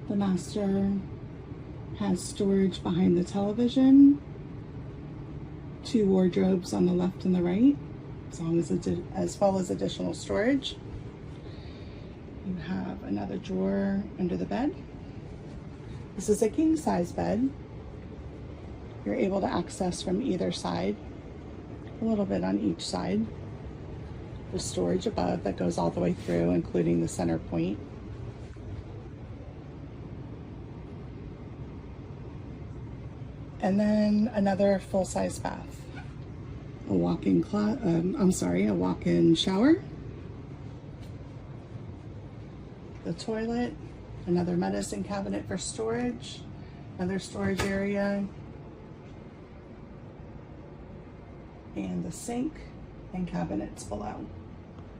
The master has storage behind the television, 2 wardrobes on the left and the right, as well as additional storage. You have another drawer under the bed. This is a king size bed. You're able to access from either side, a little bit on each side. There's storage above that goes all the way through, including the center point. And then another full-size bath. A walk-in shower. The toilet, another medicine cabinet for storage, another storage area, and the sink and cabinets below.